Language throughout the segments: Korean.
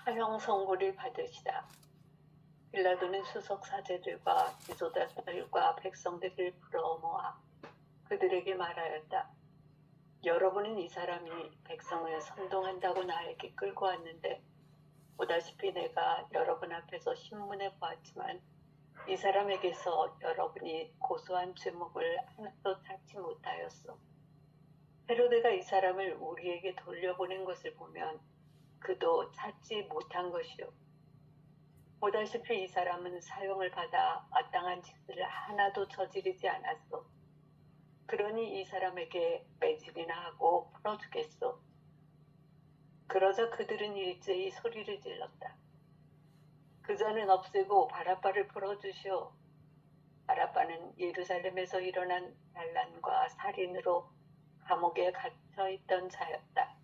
사형 선고를 받으시다. 빌라도는 수석 사제들과 지도자들과 백성들을 불러 모아 그들에게 말하였다. 여러분은 이 사람이 백성을 선동한다고 나에게 끌고 왔는데 보다시피 내가 여러분 앞에서 신문해 보았지만 이 사람에게서 여러분이 고소한 죄목을 하나도 찾지 못하였소. 헤로데가 이 사람을 우리에게 돌려보낸 것을 보면 그도 찾지 못한 것이요. 보다시피 이 사람은 사형을 받아 마땅한 짓을 하나도 저지르지 않았소. 그러니 이 사람에게 매질이나 하고 풀어주겠소. 그러자 그들은 일제히 소리를 질렀다. 그자는 없애고 바라바를 풀어주시오. 바라바는 예루살렘에서 일어난 반란과 살인으로 감옥에 갇혀있던 자였다.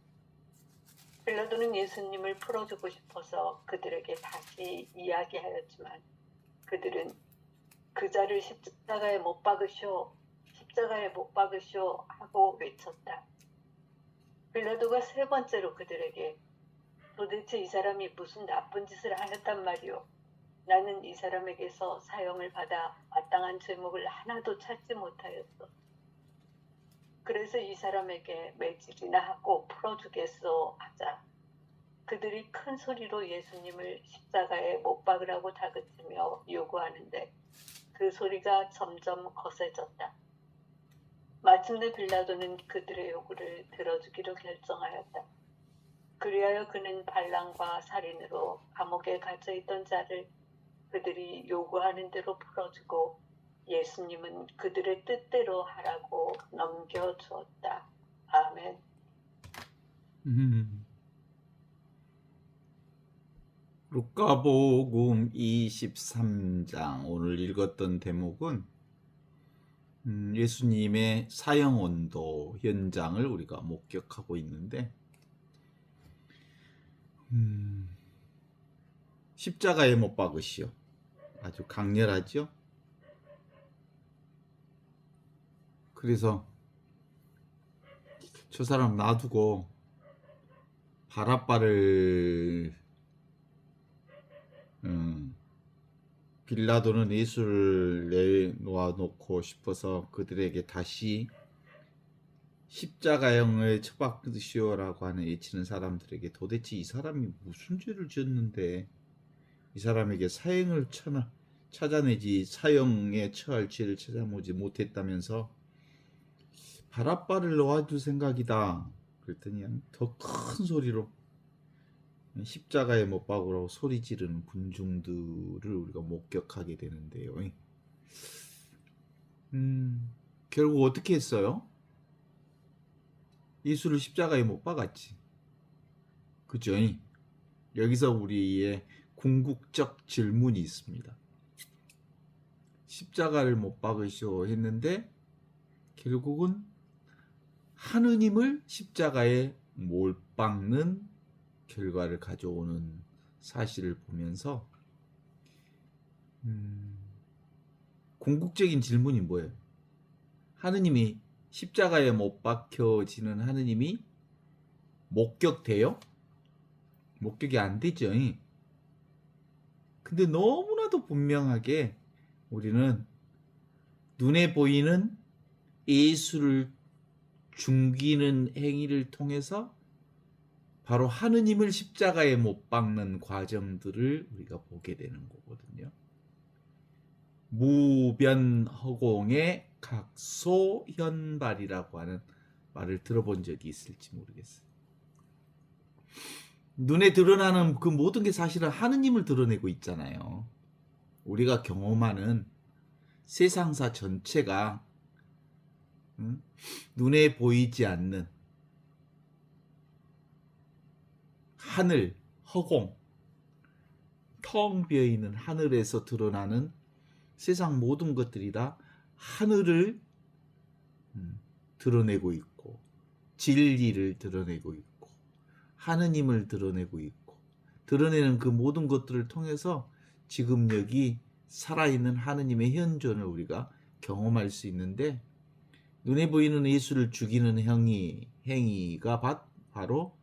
빌라도는 예수님을 풀어주고 싶어서 그들에게 다시 이야기하였지만 그들은 그자를 십자가에 못 박으시오, 십자가에 못 박으시오 하고 외쳤다. 빌라도가 세 번째로 그들에게 도대체 이 사람이 무슨 나쁜 짓을 하였단 말이오. 나는 이 사람에게서 사형을 받아 마땅한 죄목을 하나도 찾지 못하였어. 그래서 이 사람에게 매질이나 하고 풀어주겠소 하자 그들이 큰 소리로 예수님을 십자가에 못 박으라고 다그치며 요구하는데 그 소리가 점점 거세졌다. 마침내 빌라도는 그들의 요구를 들어주기로 결정하였다. 그리하여 그는 반란과 살인으로 감옥에 갇혀있던 자를 그들이 요구하는 대로 풀어주고 예수님은 그들의 뜻대로 하라고 넘겨주었다. 아멘. 루카복음 23장 오늘 읽었던 대목은 예수님의 사형원도 현장을 우리가 목격하고 있는데 십자가에 못 박으시오. 아주 강렬하죠. 그래서 저 사람 놔두고 바라바를 빌라도는 예수를 내놓아 놓고 싶어서 그들에게 다시 십자가형을 처박으시오라고 하는 외치는 사람들에게 도대체 이 사람이 무슨 죄를 지었는데 이 사람에게 사형을 찾아내지 사형에 처할 죄를 찾아보지 못했다면서 바라바를 놓아줄 생각이다. 그랬더니 더 큰 소리로 십자가에 못 박으라고 소리 지르는 군중들을 우리가 목격하게 되는데요. 결국 어떻게 했어요? 예수를 십자가에 못 박았지. 그죠? 여기서 우리의 궁극적 질문이 있습니다. 십자가를 못 박으시오 했는데 결국은 하느님을 십자가에 못 박는 결과를 가져오는 사실을 보면서 궁극적인 질문이 뭐예요? 하느님이 십자가에 못 박혀지는 하느님이 목격돼요? 목격이 안 되죠. 근데 너무나도 분명하게 우리는 눈에 보이는 예수를 죽이는 행위를 통해서 바로 하느님을 십자가에 못 박는 과정들을 우리가 보게 되는 거거든요. 무변허공의 각소현발이라고 하는 말을 들어본 적이 있을지 모르겠어요. 눈에 드러나는 그 모든 게 사실은 하느님을 드러내고 있잖아요. 우리가 경험하는 세상사 전체가 눈에 보이지 않는 하늘, 허공, 텅 비어있는 하늘에서 드러나는 세상 모든 것들이 다 하늘을 드러내고 있고 진리를 드러내고 있고 하느님을 드러내고 있고 드러내는 그 모든 것들을 통해서 지금 여기 살아있는 하느님의 현존을 우리가 경험할 수 있는데 눈에 보이는 예수를 죽이는 행위가 바로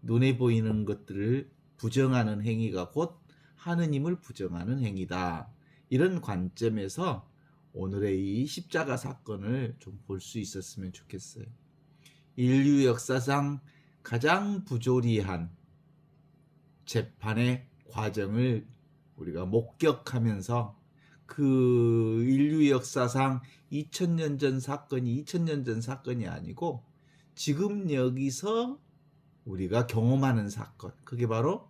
눈에 보이는 것들을 부정하는 행위가 곧 하느님을 부정하는 행위다. 이런 관점에서 오늘의 이 십자가 사건을 좀 볼 수 있었으면 좋겠어요. 인류 역사상 가장 부조리한 재판의 과정을 우리가 목격하면서 그 인류 역사상 2000년 전 사건이 2000년 전 사건이 아니고 지금 여기서 우리가 경험하는 사건, 그게 바로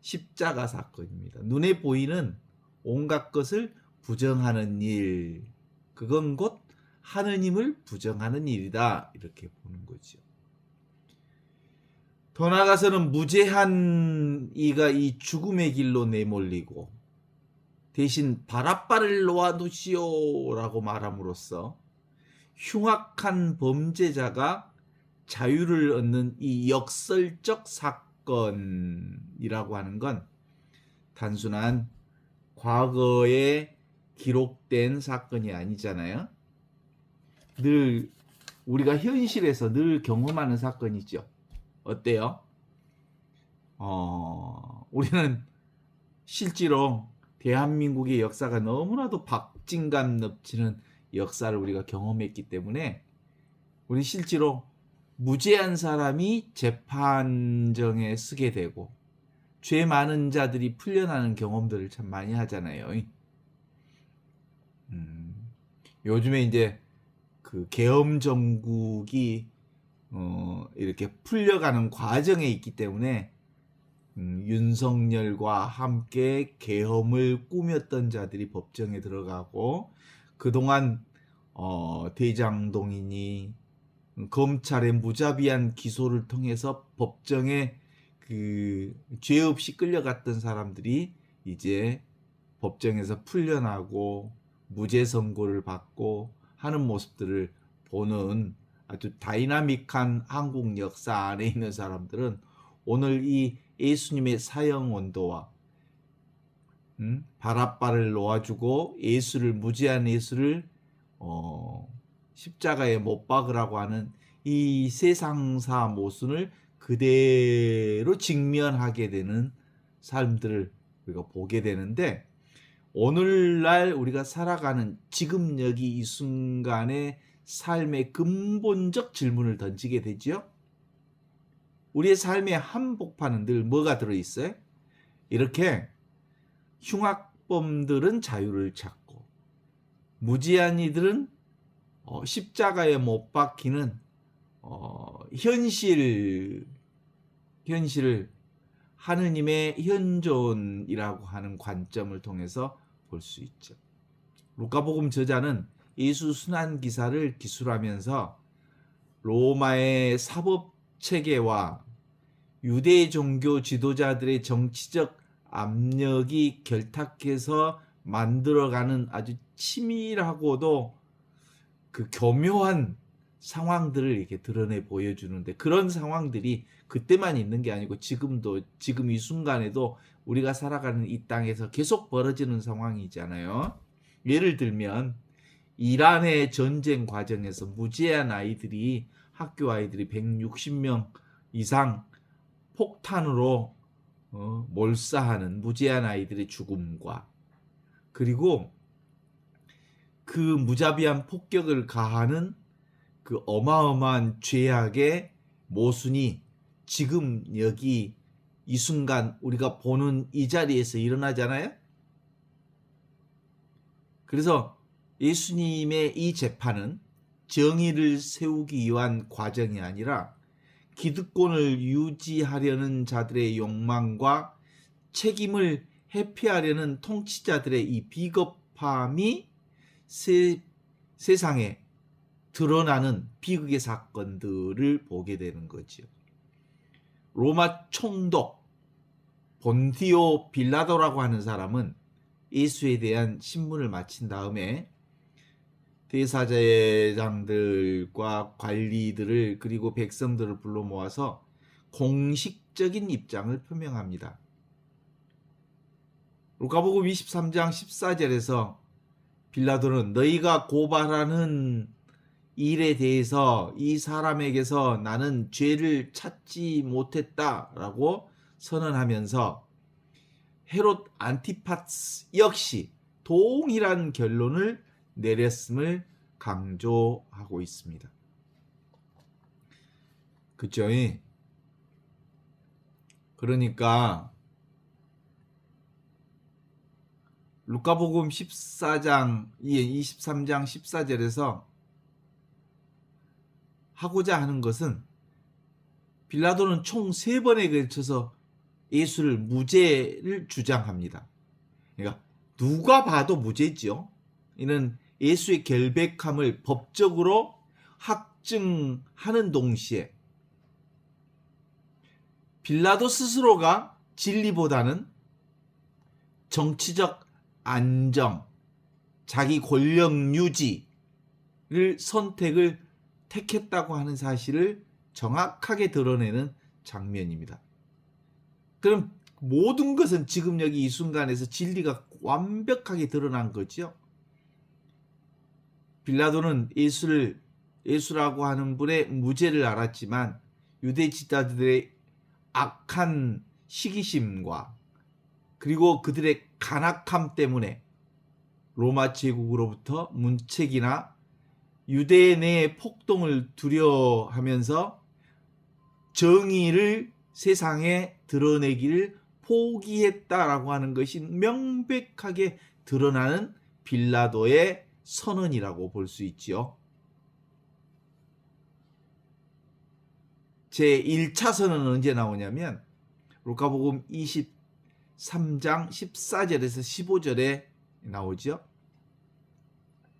십자가 사건입니다. 눈에 보이는 온갖 것을 부정하는 일, 그건 곧 하느님을 부정하는 일이다, 이렇게 보는 거죠. 더 나아가서는 무죄한 이가 이 죽음의 길로 내몰리고 대신 바라바를 놓아두시오라고 말함으로써 흉악한 범죄자가 자유를 얻는 이 역설적 사건이라고 하는 건 단순한 과거에 기록된 사건이 아니잖아요. 늘 우리가 현실에서 늘 경험하는 사건이죠. 어때요? 우리는 실제로 대한민국의 역사가 너무나도 박진감 넘치는 역사를 우리가 경험했기 때문에 우리 실제로 무죄한 사람이 재판정에 서게 되고 죄 많은 자들이 풀려나는 경험들을 참 많이 하잖아요. 요즘에 이제 그 계엄 정국이 이렇게 풀려가는 과정에 있기 때문에 윤석열과 함께 계엄을 꾸몄던 자들이 법정에 들어가고 그동안 대장동이니 검찰의 무자비한 기소를 통해서 법정에 그 죄 없이 끌려갔던 사람들이 이제 법정에서 풀려나고 무죄 선고를 받고 하는 모습들을 보는 아주 다이나믹한 한국 역사 안에 있는 사람들은 오늘 이 예수님의 사형 온도와 바라바를 놓아주고 예수를 무죄한 예수를 십자가에 못 박으라고 하는 이 세상사 모순을 그대로 직면하게 되는 삶들을 우리가 보게 되는데 오늘날 우리가 살아가는 지금 여기 이 순간의 삶의 근본적 질문을 던지게 되죠. 우리의 삶의 한복판은 늘 뭐가 들어있어요? 이렇게 흉악범들은 자유를 찾고 무지한 이들은 십자가에 못 박히는 현실을 하느님의 현존이라고 하는 관점을 통해서 볼 수 있죠. 루카복음 저자는 예수 순환 기사를 기술하면서 로마의 사법 체계와 유대 종교 지도자들의 정치적 압력이 결탁해서 만들어가는 아주 치밀하고도 그 교묘한 상황들을 이렇게 드러내 보여주는데 그런 상황들이 그때만 있는 게 아니고 지금도 지금 이 순간에도 우리가 살아가는 이 땅에서 계속 벌어지는 상황이잖아요. 예를 들면 이란의 전쟁 과정에서 무죄한 아이들이 학교 아이들이 160명 이상 폭탄으로 몰사하는 무죄한 아이들의 죽음과 그리고 그 무자비한 폭격을 가하는 그 어마어마한 죄악의 모순이 지금 여기 이 순간 우리가 보는 이 자리에서 일어나잖아요. 그래서 예수님의 이 재판은 정의를 세우기 위한 과정이 아니라 기득권을 유지하려는 자들의 욕망과 책임을 회피하려는 통치자들의 이 비겁함이 세상에 드러나는 비극의 사건들을 보게 되는 거죠. 로마 총독 본티오 빌라도라고 하는 사람은 예수에 대한 신문을 마친 다음에 대사제장들과 관리들을 그리고 백성들을 불러 모아서 공식적인 입장을 표명합니다. 루카복음 23장 14절에서 빌라도는 너희가 고발하는 일에 대해서 이 사람에게서 나는 죄를 찾지 못했다라고 선언하면서 헤롯 안티파스 역시 동일한 결론을 내렸음을 강조하고 있습니다. 그죠? 그러니까 루카복음 14장 23장 14절에서 하고자 하는 것은 빌라도는 총 3번에 걸쳐서 예수를 무죄를 주장합니다. 그러니까 누가 봐도 무죄지요. 이는 예수의 결백함을 법적으로 확증하는 동시에 빌라도 스스로가 진리보다는 정치적 안정, 자기 권력 유지를 선택을 택했다고 하는 사실을 정확하게 드러내는 장면입니다. 그럼 모든 것은 지금 여기 이 순간에서 진리가 완벽하게 드러난 거죠. 빌라도는 예수라고 하는 분의 무죄를 알았지만 유대 지도자들의 악한 시기심과 그리고 그들의 간악함 때문에 로마 제국으로부터 문책이나 유대 내의 폭동을 두려워하면서 정의를 세상에 드러내기를 포기했다라고 하는 것이 명백하게 드러나는 빌라도의 선언이라고 볼 수 있지요. 제1차 선언은 언제 나오냐면 루카복음 23장 14절에서 15절에 나오죠.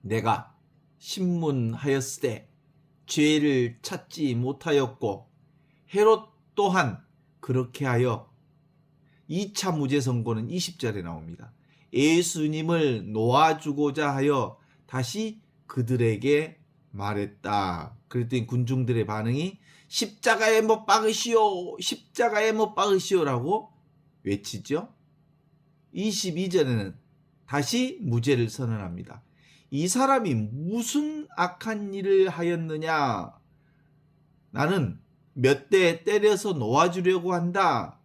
내가 신문하였으되 죄를 찾지 못하였고 헤롯 또한 그렇게 하여 2차 무죄 선고는 20절에 나옵니다. 예수님을 놓아주고자 하여 다시 그들에게 말했다. 그랬더니 군중들의 반응이 십자가에 못 박으시오, 십자가에 못 박으시오라고 외치죠. 22절에는 다시 무죄를 선언합니다. 이 사람이 무슨 악한 일을 하였느냐? 나는 몇 대 때려서 놓아주려고 한다.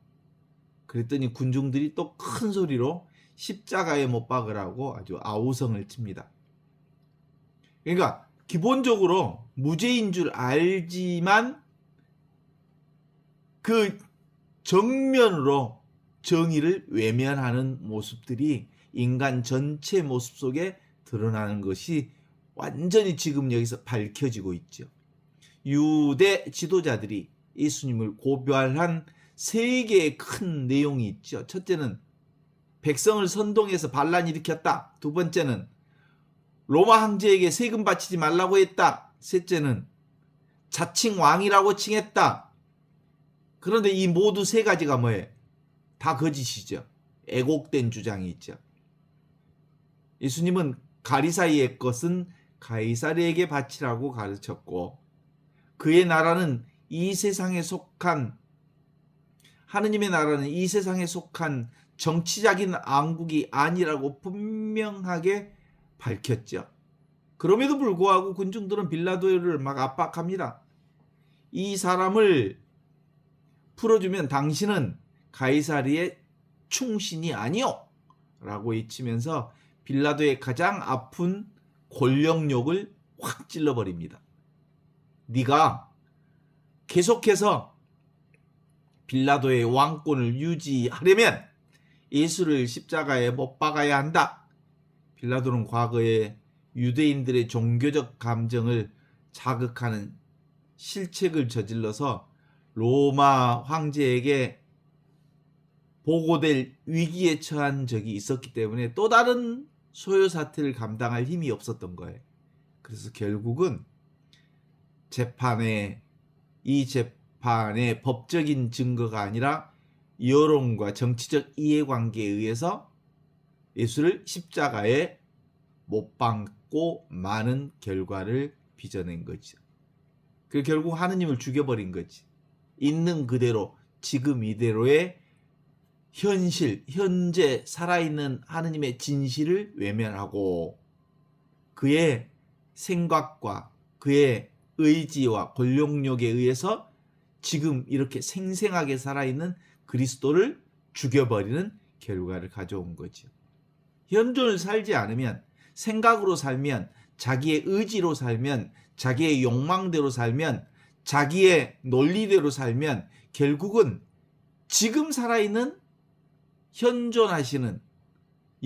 그랬더니 군중들이 또 큰 소리로 십자가에 못 박으라고 아주 아우성을 칩니다. 그러니까 기본적으로 무죄인 줄 알지만 그 정면으로 정의를 외면하는 모습들이 인간 전체 모습 속에 드러나는 것이 완전히 지금 여기서 밝혀지고 있죠. 유대 지도자들이 예수님을 고발한 3개의 큰 내용이 있죠. 첫째는 백성을 선동해서 반란 일으켰다. 두 번째는 로마 황제에게 세금 바치지 말라고 했다. 셋째는 자칭 왕이라고 칭했다. 그런데 이 모두 3가지가 뭐예요? 다 거짓이죠. 애곡된 주장이 있죠. 예수님은 가리사이의 것은 가이사르에게 바치라고 가르쳤고 그의 나라는 이 세상에 속한 하느님의 나라는 이 세상에 속한 정치적인 왕국이 아니라고 분명하게 밝혔죠. 그럼에도 불구하고 군중들은 빌라도를 막 압박합니다. 이 사람을 풀어주면 당신은 가이사르의 충신이 아니오 라고 외치면서 빌라도의 가장 아픈 권력욕을 확 찔러버립니다. 네가 계속해서 빌라도의 왕권을 유지하려면 예수를 십자가에 못 박아야 한다. 빌라도는 과거에 유대인들의 종교적 감정을 자극하는 실책을 저질러서 로마 황제에게 보고될 위기에 처한 적이 있었기 때문에 또 다른 소요 사태를 감당할 힘이 없었던 거예요. 그래서 결국은 이 재판의 법적인 증거가 아니라 여론과 정치적 이해관계에 의해서 예수를 십자가에 못 박고 마는 결과를 빚어낸 거죠. 그 결국 하느님을 죽여버린 거지. 있는 그대로 지금 이대로의 현재 살아있는 하느님의 진실을 외면하고 그의 생각과 그의 의지와 권력욕에 의해서 지금 이렇게 생생하게 살아있는 그리스도를 죽여버리는 결과를 가져온 거죠. 현존을 살지 않으면, 생각으로 살면, 자기의 의지로 살면, 자기의 욕망대로 살면, 자기의 논리대로 살면 결국은 지금 살아있는 현존하시는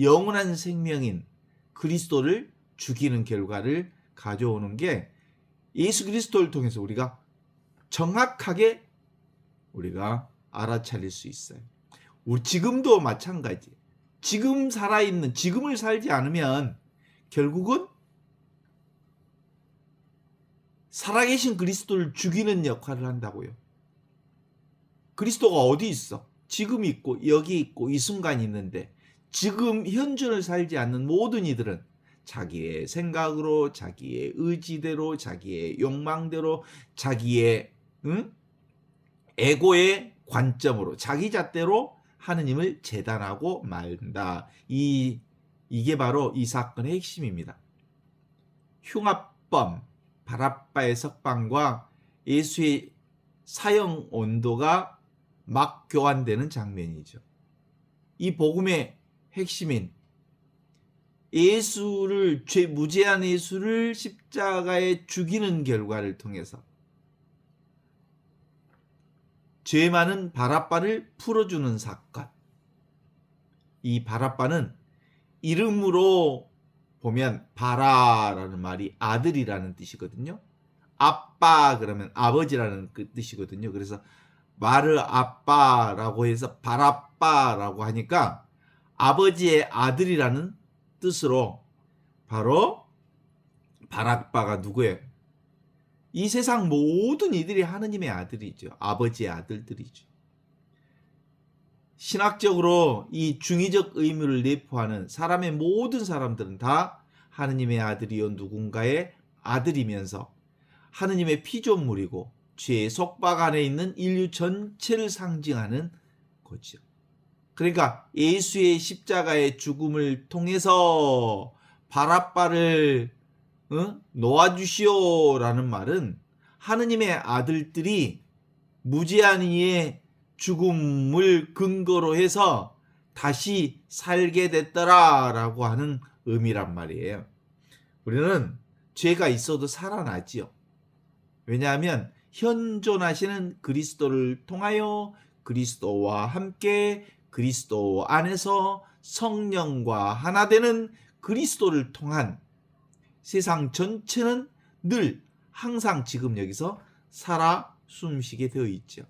영원한 생명인 그리스도를 죽이는 결과를 가져오는 게 예수 그리스도를 통해서 우리가 정확하게 우리가 알아차릴 수 있어요. 우리 지금도 마찬가지. 지금 살아있는, 지금을 살지 않으면 결국은 살아계신 그리스도를 죽이는 역할을 한다고요. 그리스도가 어디 있어? 지금 있고 여기 있고 이 순간 있는데 지금 현존을 살지 않는 모든 이들은 자기의 생각으로, 자기의 의지대로, 자기의 욕망대로, 자기의 에고의 관점으로, 자기 잣대로 하느님을 재단하고 말다. 이게 바로 이 사건의 핵심입니다. 흉악범 바랍바의 석방과 예수의 사형 온도가 막 교환되는 장면이죠. 이 복음의 핵심인 예수를, 무죄한 예수를 십자가에 죽이는 결과를 통해서 죄 많은 바랍바를 풀어주는 사건. 이 바랍바는 이름으로 보면 바라라는 말이 아들이라는 뜻이거든요. 아빠 그러면 아버지라는 그 뜻이거든요. 그래서 마르 아빠라고 해서 바랍바라고 하니까 아버지의 아들이라는 뜻으로 바로 바랍바가 누구예요? 이 세상 모든 이들이 하느님의 아들이죠. 아버지의 아들들이죠. 신학적으로 이 중의적 의미를 내포하는 사람의 모든 사람들은 다 하느님의 아들이요 누군가의 아들이면서 하느님의 피조물이고 죄의 속박 안에 있는 인류 전체를 상징하는 거죠. 그러니까 예수의 십자가의 죽음을 통해서 바랍바를 놓아주시오라는 말은 하느님의 아들들이 무죄한 이의 죽음을 근거로 해서 다시 살게 됐더라라고 하는 의미란 말이에요. 우리는 죄가 있어도 살아나지요. 왜냐하면 현존하시는 그리스도를 통하여 그리스도와 함께 그리스도 안에서 성령과 하나 되는 그리스도를 통한 세상 전체는 늘 항상 지금 여기서 살아 숨쉬게 되어 있죠.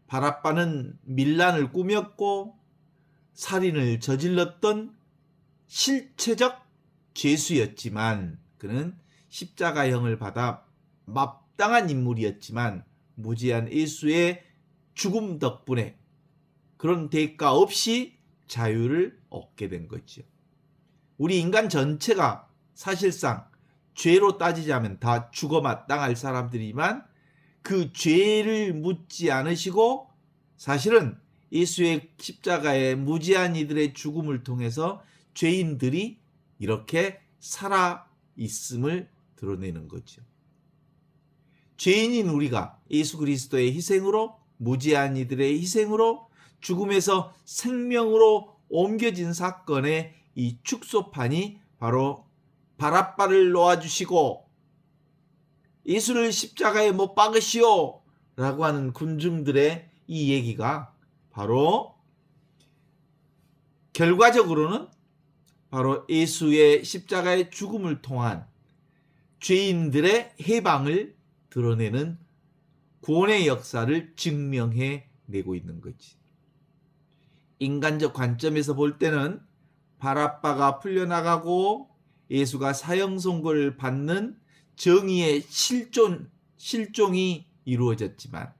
바랍바는 밀란을 꾸몄고 살인을 저질렀던 실체적 죄수였지만 그는 십자가형을 받아 마땅한 인물이었지만 무죄한 예수의 죽음 덕분에 그런 대가 없이 자유를 얻게 된 거죠. 우리 인간 전체가 사실상 죄로 따지자면 다 죽어 마땅할 사람들이지만 그 죄를 묻지 않으시고 사실은 예수의 십자가의 무죄한 이들의 죽음을 통해서 죄인들이 이렇게 살아 있음을 드러내는 거죠. 죄인인 우리가 예수 그리스도의 희생으로 무죄한 이들의 희생으로 죽음에서 생명으로 옮겨진 사건의 이 축소판이 바로 바랍바를 놓아주시고 예수를 십자가에 못 박으시오 라고 하는 군중들의 이 얘기가 바로 결과적으로는 바로 예수의 십자가의 죽음을 통한 죄인들의 해방을 드러내는 구원의 역사를 증명해 내고 있는 거지. 인간적 관점에서 볼 때는 바랍바가 풀려나가고 예수가 사형 선고를 받는 정의의 실종이 이루어졌지만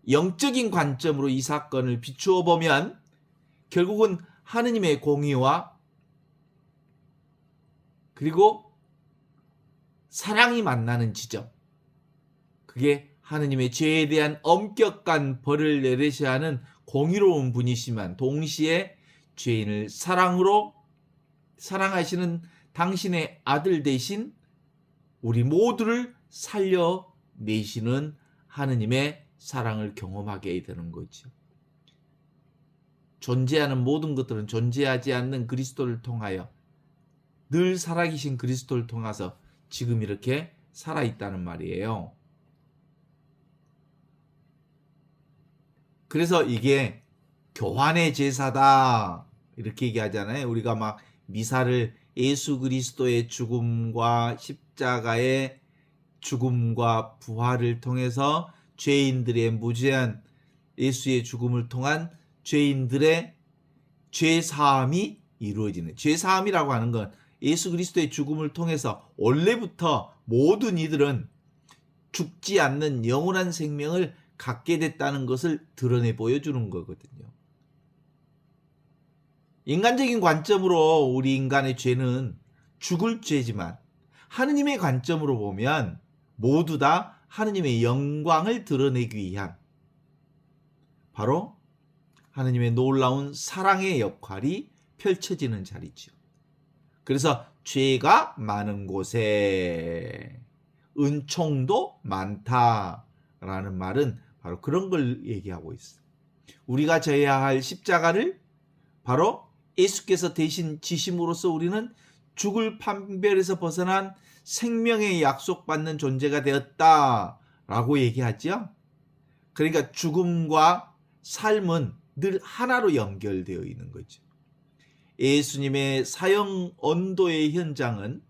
영적인 관점으로 이 사건을 비추어 보면 결국은 하느님의 공의와 그리고 사랑이 만나는 지점, 그게 하느님의 죄에 대한 엄격한 벌을 내리셔야 하는 공의로운 분이시지만 동시에 죄인을 사랑으로 사랑하시는 당신의 아들 대신 우리 모두를 살려내시는 하느님의 사랑을 경험하게 되는 거죠. 존재하는 모든 것들은 존재하지 않는 그리스도를 통하여 늘 살아계신 그리스도를 통해서 지금 이렇게 살아있다는 말이에요. 그래서 이게 교환의 제사다 이렇게 얘기하잖아요. 우리가 막 미사를 예수 그리스도의 죽음과 십자가의 죽음과 부활을 통해서 죄인들의 무죄한 예수의 죽음을 통한 죄인들의 죄사함이 이루어지는, 죄사함이라고 하는 건 예수 그리스도의 죽음을 통해서 원래부터 모든 이들은 죽지 않는 영원한 생명을 갖게 됐다는 것을 드러내 보여주는 거거든요. 인간적인 관점으로 우리 인간의 죄는 죽을 죄지만 하느님의 관점으로 보면 모두 다 하느님의 영광을 드러내기 위한 바로 하느님의 놀라운 사랑의 역할이 펼쳐지는 자리죠. 그래서 죄가 많은 곳에 은총도 많다라는 말은 바로 그런 걸 얘기하고 있어요. 우리가 져야 할 십자가를 바로 예수께서 대신 지심으로써 우리는 죽을 판별에서 벗어난 생명의 약속받는 존재가 되었다라고 얘기하죠. 그러니까 죽음과 삶은 늘 하나로 연결되어 있는 거죠. 예수님의 사형 언도의 현장은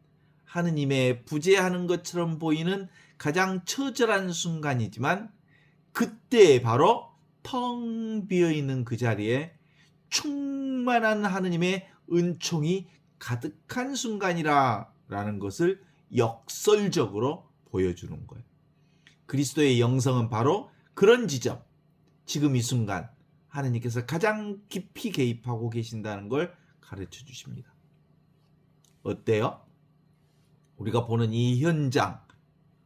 하느님의 부재하는 것처럼 보이는 가장 처절한 순간이지만 그때 바로 텅 비어있는 그 자리에 충만한 하느님의 은총이 가득한 순간이라는 것을 역설적으로 보여주는 거예요. 그리스도의 영성은 바로 그런 지점, 지금 이 순간 하느님께서 가장 깊이 개입하고 계신다는 걸 가르쳐 주십니다. 어때요? 우리가 보는 이 현장,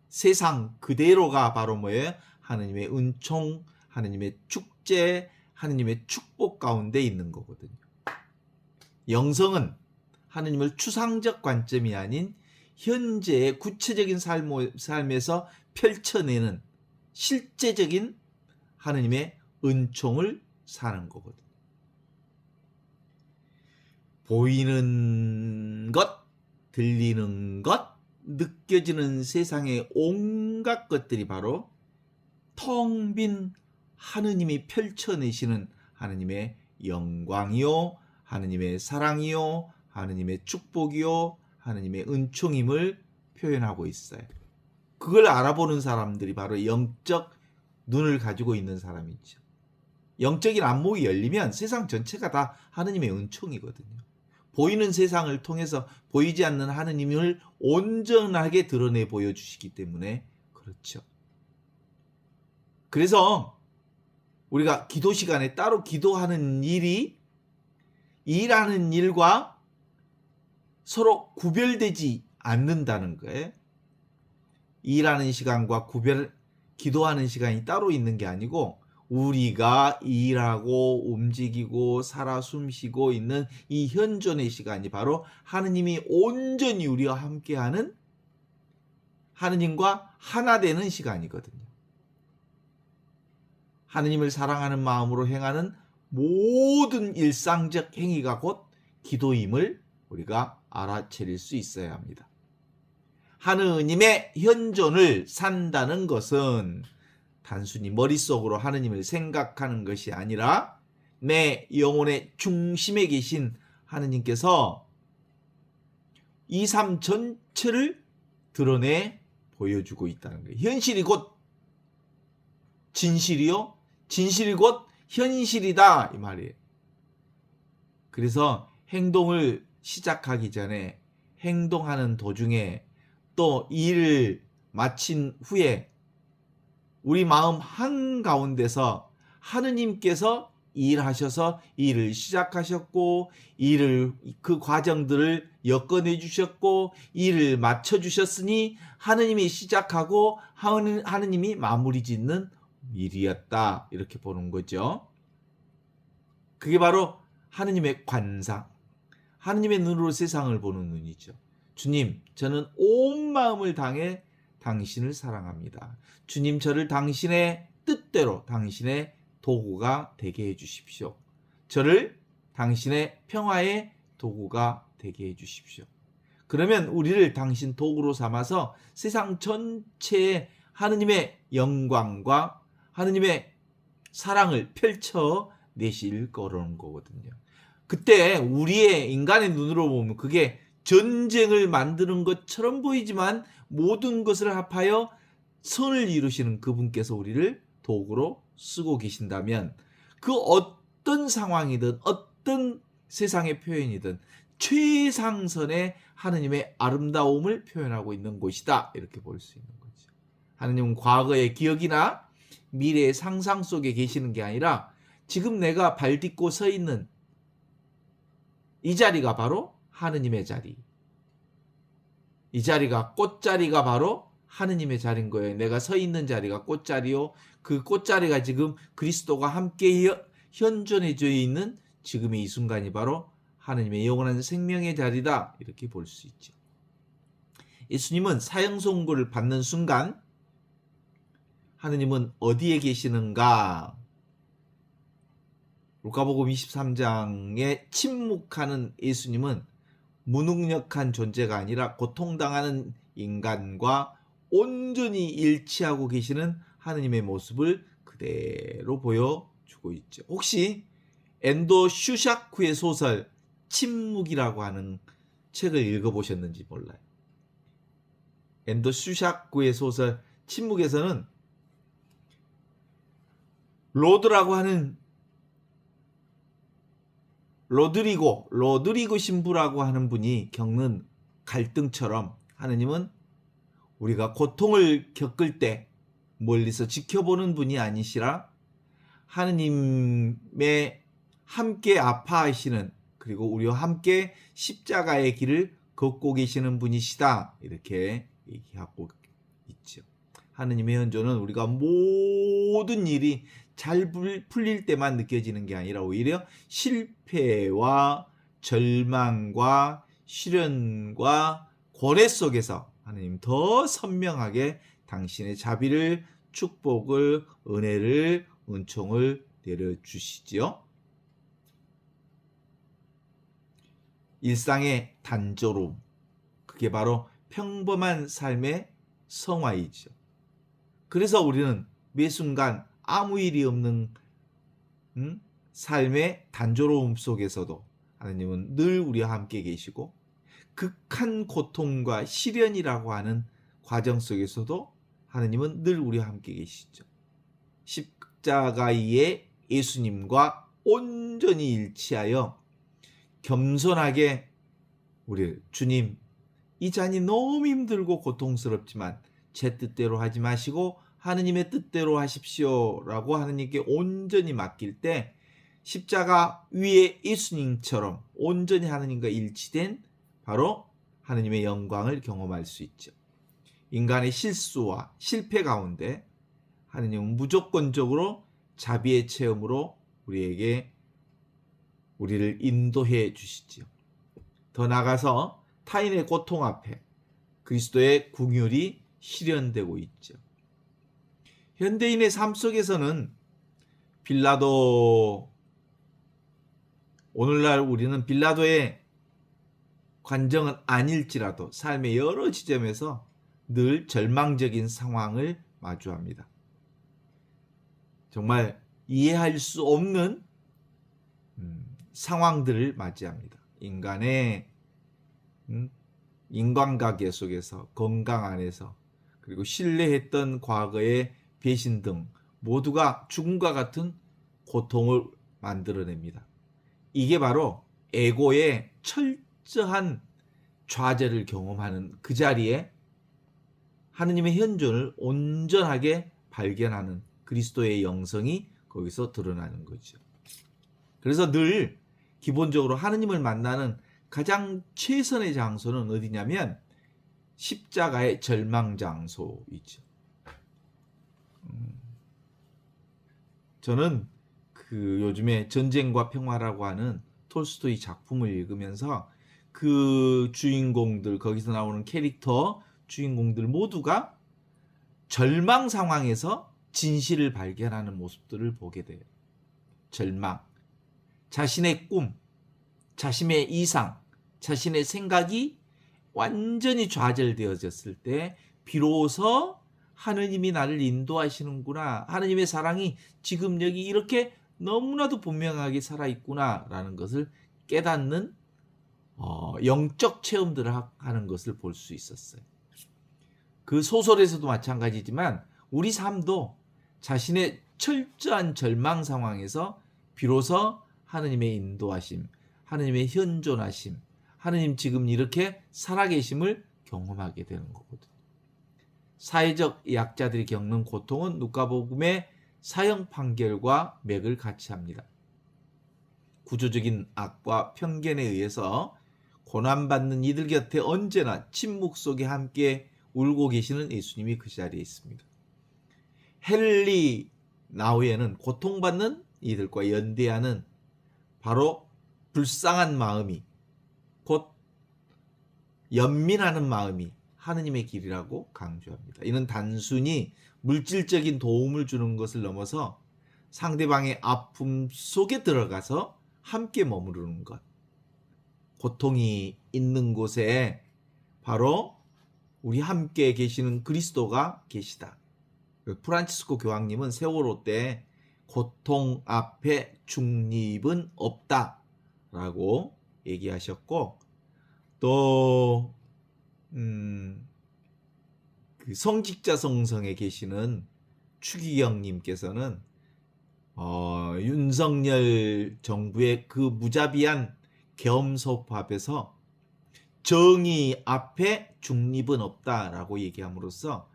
세상 그대로가 바로 뭐예요? 하느님의 은총, 하느님의 축제, 하느님의 축복 가운데 있는 거거든요. 영성은 하느님을 추상적 관점이 아닌 현재의 구체적인 삶에서 펼쳐내는 실제적인 하느님의 은총을 사는 거거든요. 보이는 것, 들리는 것, 느껴지는 세상의 온갖 것들이 바로 텅 빈 하느님이 펼쳐내시는 하느님의 영광이요, 하느님의 사랑이요, 하느님의 축복이요, 하느님의 은총임을 표현하고 있어요. 그걸 알아보는 사람들이 바로 영적 눈을 가지고 있는 사람이죠. 영적인 안목이 열리면 세상 전체가 다 하느님의 은총이거든요. 보이는 세상을 통해서 보이지 않는 하느님을 온전하게 드러내 보여주시기 때문에 그렇죠. 그래서 우리가 기도 시간에 따로 기도하는 일이 일하는 일과 서로 구별되지 않는다는 거예요. 일하는 시간과 기도하는 시간이 따로 있는 게 아니고 우리가 일하고 움직이고 살아 숨쉬고 있는 이 현존의 시간이 바로 하느님이 온전히 우리와 함께하는 하느님과 하나 되는 시간이거든요. 하느님을 사랑하는 마음으로 행하는 모든 일상적 행위가 곧 기도임을 우리가 알아차릴 수 있어야 합니다. 하느님의 현존을 산다는 것은 단순히 머릿속으로 하느님을 생각하는 것이 아니라 내 영혼의 중심에 계신 하느님께서 이 삶 전체를 드러내 보여주고 있다는 거예요. 현실이 곧 진실이요, 진실이 곧 현실이다 이 말이에요. 그래서 행동을 시작하기 전에 행동하는 도중에 또 일을 마친 후에 우리 마음 한가운데서 하느님께서 일하셔서 일을 시작하셨고 일을 그 과정들을 엮어내 주셨고 일을 맞춰 주셨으니 하느님이 시작하고 하느님이 마무리 짓는 일이었다 이렇게 보는 거죠. 그게 바로 하느님의 관상, 하느님의 눈으로 세상을 보는 눈이죠. 주님, 저는 온 마음을 다해 당신을 사랑합니다. 주님, 저를 당신의 뜻대로 당신의 도구가 되게 해주십시오. 저를 당신의 평화의 도구가 되게 해주십시오. 그러면 우리를 당신 도구로 삼아서 세상 전체에 하느님의 영광과 하느님의 사랑을 펼쳐내실 거라는 거거든요. 그때 우리의 인간의 눈으로 보면 그게 전쟁을 만드는 것처럼 보이지만 모든 것을 합하여 선을 이루시는 그분께서 우리를 도구로 쓰고 계신다면 그 어떤 상황이든 어떤 세상의 표현이든 최상선의 하느님의 아름다움을 표현하고 있는 곳이다. 이렇게 볼 수 있는 거죠. 하느님은 과거의 기억이나 미래의 상상 속에 계시는 게 아니라 지금 내가 발 딛고 서 있는 이 자리가 바로 하느님의 자리. 이 자리가 꽃자리가 바로 하느님의 자리인 거예요. 내가 서 있는 자리가 꽃자리요. 그 꽃자리가 지금 그리스도가 함께 현존해져 있는 지금의 이 순간이 바로 하느님의 영원한 생명의 자리다. 이렇게 볼 수 있죠. 예수님은 사형 선고를 받는 순간 하느님은 어디에 계시는가? 루카복음 23장에 침묵하는 예수님은 무능력한 존재가 아니라 고통당하는 인간과 온전히 일치하고 계시는 하느님의 모습을 그대로 보여주고 있죠. 혹시 엔도 슈샤크의 소설 침묵이라고 하는 책을 읽어보셨는지 몰라요. 엔도 슈샤크의 소설 침묵에서는 로드라고 하는 로드리고 신부라고 하는 분이 겪는 갈등처럼 하느님은 우리가 고통을 겪을 때 멀리서 지켜보는 분이 아니시라 하느님의 함께 아파하시는 그리고 우리와 함께 십자가의 길을 걷고 계시는 분이시다. 이렇게 얘기하고 있죠. 하느님의 현존은 우리가 모든 일이 잘 풀릴 때만 느껴지는 게 아니라 오히려 실패와 절망과 시련과 고뇌 속에서 하느님 더 선명하게 당신의 자비를, 축복을, 은혜를, 은총을 내려주시지요. 일상의 단조로움, 그게 바로 평범한 삶의 성화이죠. 그래서 우리는 매 순간 아무 일이 없는 삶의 단조로움 속에서도 하나님은 늘 우리와 함께 계시고 극한 고통과 시련이라고 하는 과정 속에서도 하나님은 늘 우리와 함께 계시죠. 십자가의 예수님과 온전히 일치하여 겸손하게 우리 주님, 이 잔이 너무 힘들고 고통스럽지만 제 뜻대로 하지 마시고 하느님의 뜻대로 하십시오 라고 하느님께 온전히 맡길 때 십자가 위에 예수님처럼 온전히 하느님과 일치된 바로 하느님의 영광을 경험할 수 있죠. 인간의 실수와 실패 가운데 하느님은 무조건적으로 자비의 체험으로 우리를 인도해 주시죠. 더 나아가서 타인의 고통 앞에 그리스도의 긍휼이 실현되고 있죠. 현대인의 삶 속에서는 오늘날 우리는 빌라도의 관정은 아닐지라도 삶의 여러 지점에서 늘 절망적인 상황을 마주합니다. 정말 이해할 수 없는 상황들을 맞이합니다. 인간의 인간관계 속에서, 건강 안에서, 그리고 신뢰했던 과거의 배신 등 모두가 죽음과 같은 고통을 만들어냅니다. 이게 바로 에고의 철저한 좌절을 경험하는 그 자리에 하느님의 현존을 온전하게 발견하는 그리스도의 영성이 거기서 드러나는 거죠. 그래서 늘 기본적으로 하느님을 만나는 가장 최선의 장소는 어디냐면 십자가의 절망 장소이죠. 저는 요즘에 전쟁과 평화라고 하는 톨스토이 작품을 읽으면서 그 주인공들, 거기서 나오는 캐릭터 주인공들 모두가 절망 상황에서 진실을 발견하는 모습들을 보게 돼요. 절망. 자신의 꿈, 자신의 이상, 자신의 생각이 완전히 좌절되어졌을 때 비로소 하느님이 나를 인도하시는구나, 하느님의 사랑이 지금 여기 이렇게 너무나도 분명하게 살아있구나 라는 것을 깨닫는 영적 체험들을 하는 것을 볼 수 있었어요. 그 소설에서도 마찬가지지만 우리 삶도 자신의 철저한 절망 상황에서 비로소 하느님의 인도하심, 하느님의 현존하심, 하느님 지금 이렇게 살아계심을 경험하게 되는 거거든요. 사회적 약자들이 겪는 고통은 누가복음의 사형 판결과 맥을 같이 합니다. 구조적인 악과 편견에 의해서 고난받는 이들 곁에 언제나 침묵 속에 함께 울고 계시는 예수님이 그 자리에 있습니다. 헨리 나우에는 고통받는 이들과 연대하는 바로 불쌍한 마음이, 곧 연민하는 마음이 하느님의 길이라고 강조합니다. 이는 단순히 물질적인 도움을 주는 것을 넘어서 상대방의 아픔 속에 들어가서 함께 머무르는 것. 고통이 있는 곳에 바로 우리 함께 계시는 그리스도가 계시다. 프란치스코 교황님은 세월호 때 고통 앞에 중립은 없다라고 얘기하셨고, 또 그 성직자 성성에 계시는 추기경님께서는 윤석열 정부의 그 무자비한 겸소파 앞에서 정의 앞에 중립은 없다라고 얘기함으로써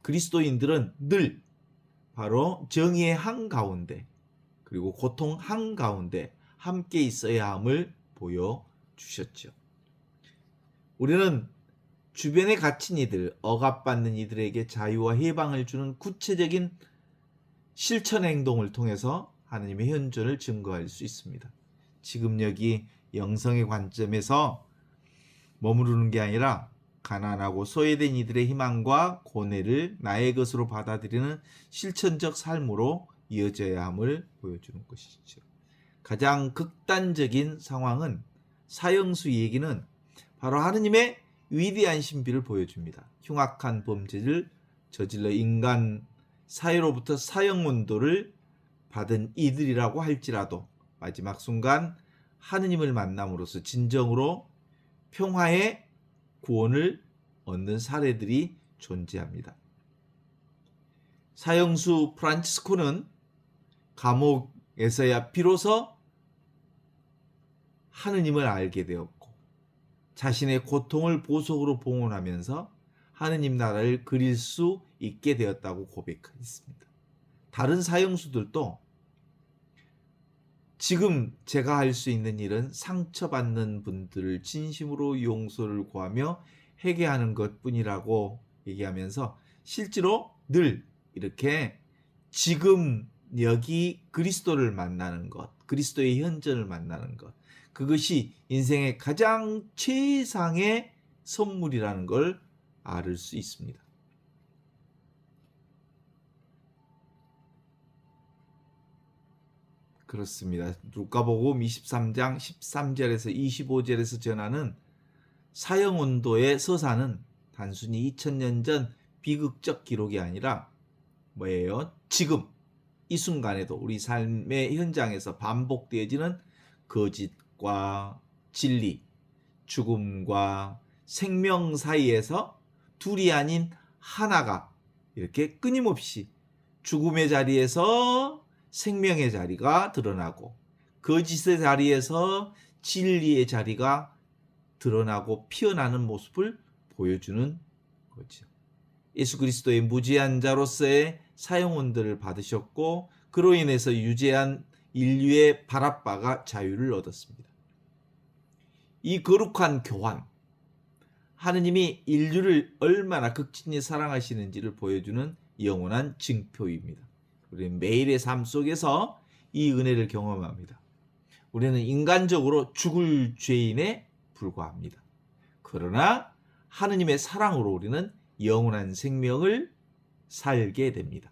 그리스도인들은 늘 바로 정의의 한가운데 그리고 고통 한가운데 함께 있어야 함을 보여주셨죠. 우리는 주변에 갇힌 이들, 억압받는 이들에게 자유와 해방을 주는 구체적인 실천 행동을 통해서 하느님의 현존을 증거할 수 있습니다. 지금 여기 영성의 관점에서 머무르는 게 아니라 가난하고 소외된 이들의 희망과 고뇌를 나의 것으로 받아들이는 실천적 삶으로 이어져야 함을 보여주는 것이죠. 가장 극단적인 상황은 사형수 얘기는 바로 하느님의 위대한 신비를 보여줍니다. 흉악한 범죄를 저질러 인간 사회로부터 사형문도를 받은 이들이라고 할지라도 마지막 순간 하느님을 만남으로써 진정으로 평화의 구원을 얻는 사례들이 존재합니다. 사형수 프란치스코는 감옥에서야 비로소 하느님을 알게 되었고 자신의 고통을 보석으로 봉헌하면서 하느님 나라를 그릴 수 있게 되었다고 고백했습니다. 다른 사형수들도 지금 제가 할 수 있는 일은 상처받는 분들을 진심으로 용서를 구하며 회개하는 것뿐이라고 얘기하면서 실제로 늘 이렇게 지금 여기 그리스도를 만나는 것, 그리스도의 현존을 만나는 것, 그것이 인생의 가장 최상의 선물이라는 걸 알 수 있습니다. 그렇습니다. 누가복음 23장 13절에서 25절에서 전하는 사형원도의 서사는 단순히 2000년 전 비극적 기록이 아니라 뭐예요? 지금 이 순간에도 우리 삶의 현장에서 반복되어지는 거짓과 진리, 죽음과 생명 사이에서 둘이 아닌 하나가 이렇게 끊임없이 죽음의 자리에서 생명의 자리가 드러나고 거짓의 자리에서 진리의 자리가 드러나고 피어나는 모습을 보여주는 거죠. 예수 그리스도의 무죄한 자로서의 사형원들을 받으셨고 그로 인해서 유죄한 인류의 바라빠가 자유를 얻었습니다. 이 거룩한 교환, 하느님이 인류를 얼마나 극진히 사랑하시는지를 보여주는 영원한 증표입니다. 우리는 매일의 삶 속에서 이 은혜를 경험합니다. 우리는 인간적으로 죽을 죄인에 불과합니다. 그러나 하느님의 사랑으로 우리는 영원한 생명을 살게 됩니다.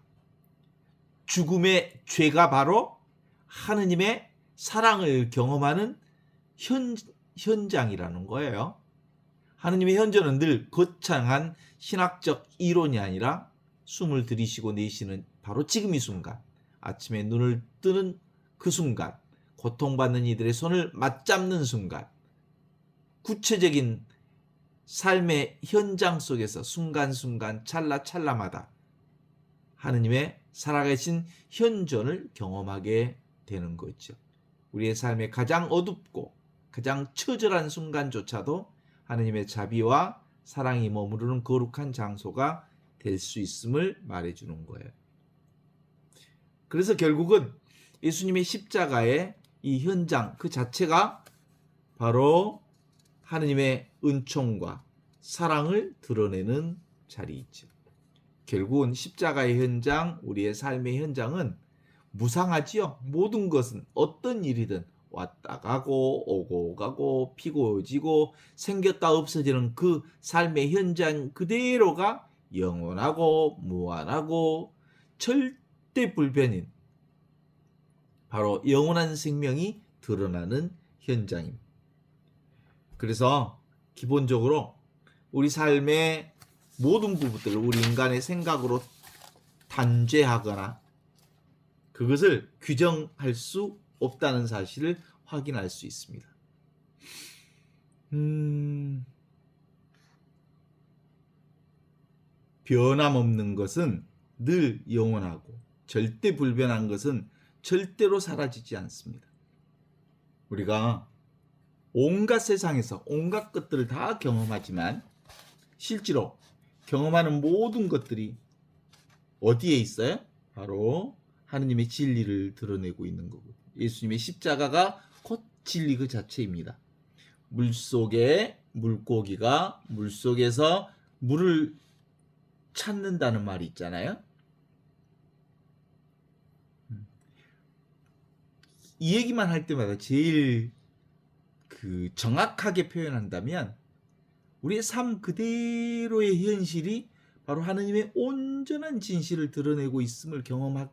죽음의 죄가 바로 하느님의 사랑을 경험하는 현장이라는 거예요. 하느님의 현존은 늘 거창한 신학적 이론이 아니라 숨을 들이쉬고 내쉬는 바로 지금 이 순간, 아침에 눈을 뜨는 그 순간, 고통받는 이들의 손을 맞잡는 순간, 구체적인 삶의 현장 속에서 순간순간 찰나찰나마다 하느님의 살아계신 현존을 경험하게 되는 거죠. 우리의 삶의 가장 어둡고 가장 처절한 순간조차도 하느님의 자비와 사랑이 머무르는 거룩한 장소가 될 수 있음을 말해주는 거예요. 그래서 결국은 예수님의 십자가의 이 현장 그 자체가 바로 하느님의 은총과 사랑을 드러내는 자리이죠. 결국은 십자가의 현장, 우리의 삶의 현장은 무상하지요. 모든 것은 어떤 일이든 왔다 가고 오고 가고 피고 지고 생겼다 없어지는 그 삶의 현장 그대로가 영원하고 무한하고 절대 불변인 바로 영원한 생명이 드러나는 현장입니다. 그래서 기본적으로 우리 삶의 모든 부분들을 우리 인간의 생각으로 단죄하거나 그것을 규정할 수 없다는 사실을 확인할 수 있습니다. 변함없는 것은 늘 영원하고 절대 불변한 것은 절대로 사라지지 않습니다. 우리가 온갖 세상에서 온갖 것들을 다 경험하지만 실제로 경험하는 모든 것들이 어디에 있어요? 바로 하느님의 진리를 드러내고 있는 거고 예수님의 십자가가 곧 진리 그 자체입니다. 물속에 물고기가 물속에서 물을 찾는다는 말이 있잖아요. 이 얘기만 할 때마다 제일 정확하게 표현한다면 우리의 삶 그대로의 현실이 바로 하느님의 온전한 진실을 드러내고 있음을 경험할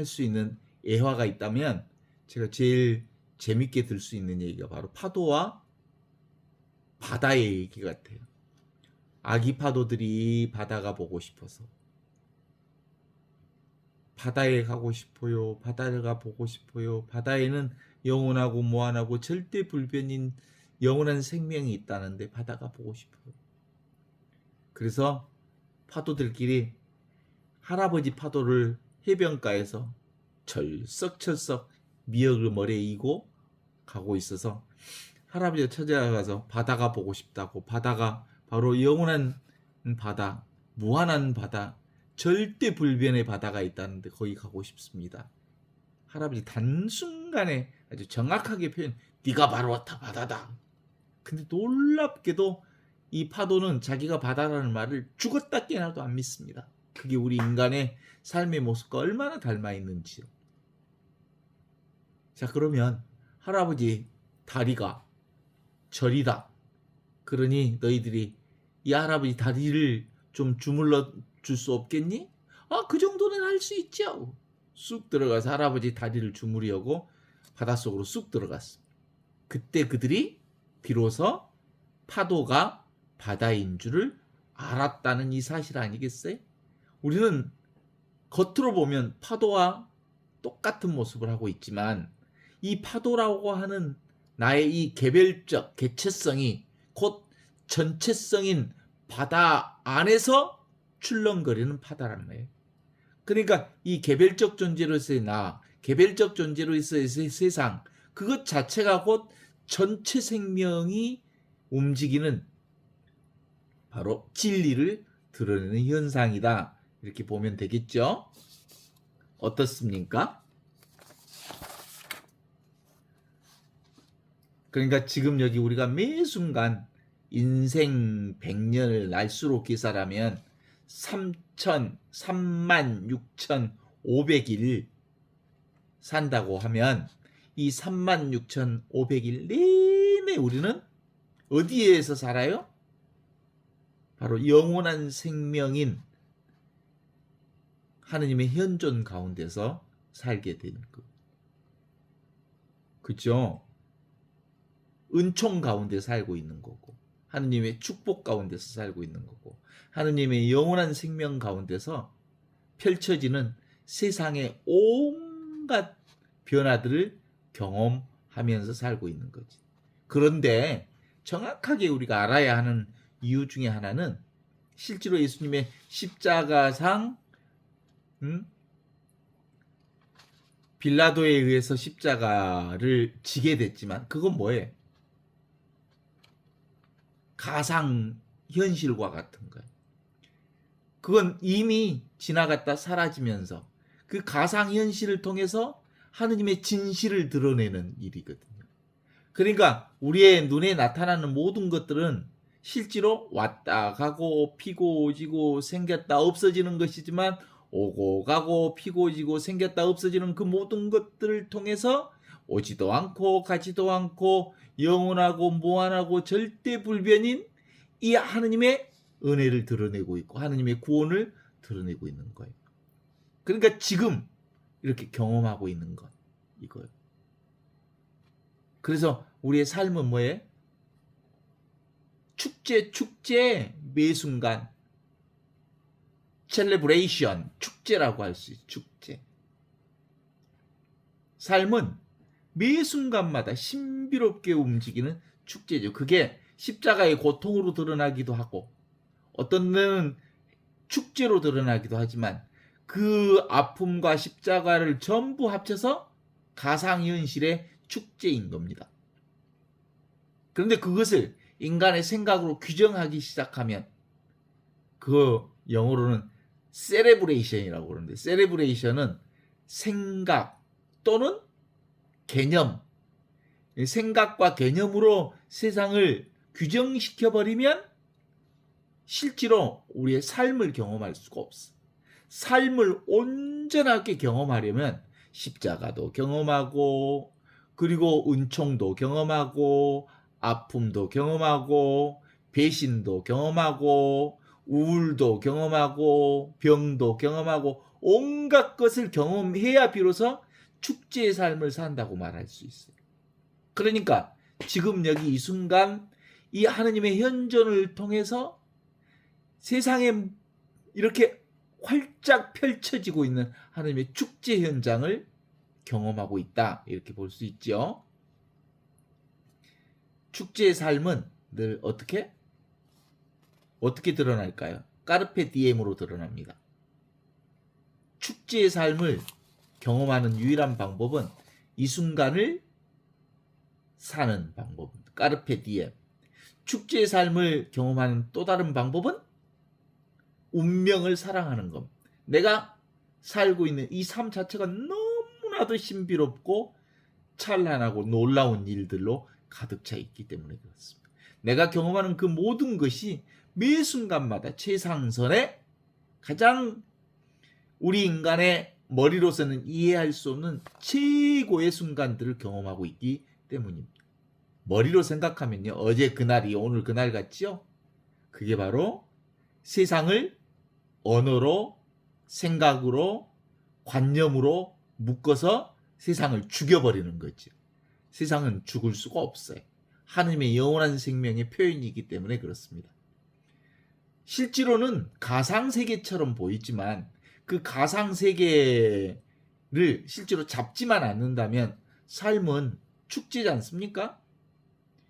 수 있는 애화가 있다면 제가 제일 재밌게 들 수 있는 얘기가 바로 파도와 바다의 얘기 같아요. 아기 파도들이 바다가 보고 싶어서 바다에 가고 싶어요. 바다가 보고 싶어요. 바다에는 영원하고 무한하고 절대 불변인 영원한 생명이 있다는데 바다가 보고 싶어요. 그래서 파도들끼리 할아버지 파도를 해변가에서 철썩철썩 미역을 머리에 이고 가고 있어서 할아버지가 찾아가서 바다가 보고 싶다고 바다가 바로 영원한 바다, 무한한 바다, 절대 불변의 바다가 있다는데 거기 가고 싶습니다. 할아버지 단순간에 아주 정확하게 표현 네가 바로 바다다. 근데 놀랍게도 이 파도는 자기가 바다라는 말을 죽었다 깨나도 안 믿습니다. 그게 우리 인간의 삶의 모습과 얼마나 닮아 있는지요. 자, 그러면 할아버지 다리가 절이다. 그러니 너희들이 이 할아버지 다리를 좀 주물러 줄 수 없겠니? 아, 그 정도는 할 수 있죠. 쑥 들어가서 할아버지 다리를 주무려고 바닷속으로 쑥 들어갔어. 그때 그들이 비로소 파도가 바다인 줄을 알았다는 이 사실 아니겠어요? 우리는 겉으로 보면 파도와 똑같은 모습을 하고 있지만 이 파도라고 하는 나의 이 개별적 개체성이 곧 전체성인 바다 안에서 출렁거리는 파다라는 거예요. 그러니까 이 개별적 존재로서의 나, 개별적 존재로서의 세상, 그것 자체가 곧 전체 생명이 움직이는 바로 진리를 드러내는 현상이다. 이렇게 보면 되겠죠? 어떻습니까? 그러니까 지금 여기 우리가 매 순간 인생 100년을 날수로 계산하면 36,500일 산다고 하면 이 36,500일 내내 우리는 어디에서 살아요? 바로 영원한 생명인 하느님의 현존 가운데서 살게 되는 것. 그죠? 은총 가운데 살고 있는 거고, 하느님의 축복 가운데서 살고 있는 거고, 하느님의 영원한 생명 가운데서 펼쳐지는 세상의 온갖 변화들을 경험하면서 살고 있는 거지. 그런데 정확하게 우리가 알아야 하는 이유 중에 하나는 실제로 예수님의 십자가상, 빌라도에 의해서 십자가를 지게 됐지만 그건 뭐예요? 가상 현실과 같은 거예요. 그건 이미 지나갔다 사라지면서 그 가상 현실을 통해서 하느님의 진실을 드러내는 일이거든요. 그러니까 우리의 눈에 나타나는 모든 것들은 실제로 왔다 가고 피고 지고 생겼다 없어지는 것이지만, 오고 가고 피고 지고 생겼다 없어지는 그 모든 것들을 통해서 오지도 않고 가지도 않고 영원하고 무한하고 절대 불변인 이 하느님의 은혜를 드러내고 있고 하느님의 구원을 드러내고 있는 거예요. 그러니까 지금 이렇게 경험하고 있는 것 이거예요. 그래서 우리의 삶은 뭐예요? 축제 매 순간 셀레브레이션, 축제라고 할 수 있어요. 축제. 삶은 매 순간마다 신비롭게 움직이는 축제죠. 그게 십자가의 고통으로 드러나기도 하고 어떤 데는 축제로 드러나기도 하지만 그 아픔과 십자가를 전부 합쳐서 가상현실의 축제인 겁니다. 그런데 그것을 인간의 생각으로 규정하기 시작하면 그 영어로는 셀레브레이션이라고 그러는데, 셀레브레이션은 생각 또는 개념, 생각과 개념으로 세상을 규정시켜버리면 실제로 우리의 삶을 경험할 수가 없어. 삶을 온전하게 경험하려면 십자가도 경험하고 그리고 은총도 경험하고 아픔도 경험하고 배신도 경험하고 우울도 경험하고 병도 경험하고 온갖 것을 경험해야 비로소 축제의 삶을 산다고 말할 수 있어요. 그러니까 지금 여기 이 순간 이 하느님의 현존을 통해서 세상에 이렇게 활짝 펼쳐지고 있는 하느님의 축제 현장을 경험하고 있다, 이렇게 볼 수 있죠. 축제의 삶은 늘 어떻게 드러날까요? 까르페 디엠으로 드러납니다. 축제의 삶을 경험하는 유일한 방법은 이 순간을 사는 방법입니다. 까르페 디엠. 축제의 삶을 경험하는 또 다른 방법은 운명을 사랑하는 것. 내가 살고 있는 이 삶 자체가 너무나도 신비롭고 찬란하고 놀라운 일들로 가득 차 있기 때문에 그렇습니다. 내가 경험하는 그 모든 것이 매 순간마다 최상선의 가장 우리 인간의 머리로서는 이해할 수 없는 최고의 순간들을 경험하고 있기 때문입니다. 머리로 생각하면요, 어제 그날이 오늘 그날 같지요? 그게 바로 세상을 언어로, 생각으로, 관념으로 묶어서 세상을 죽여버리는 거죠. 세상은 죽을 수가 없어요. 하느님의 영원한 생명의 표현이기 때문에 그렇습니다. 실제로는 가상세계처럼 보이지만 그 가상세계를 실제로 잡지만 않는다면 삶은 축제지 않습니까?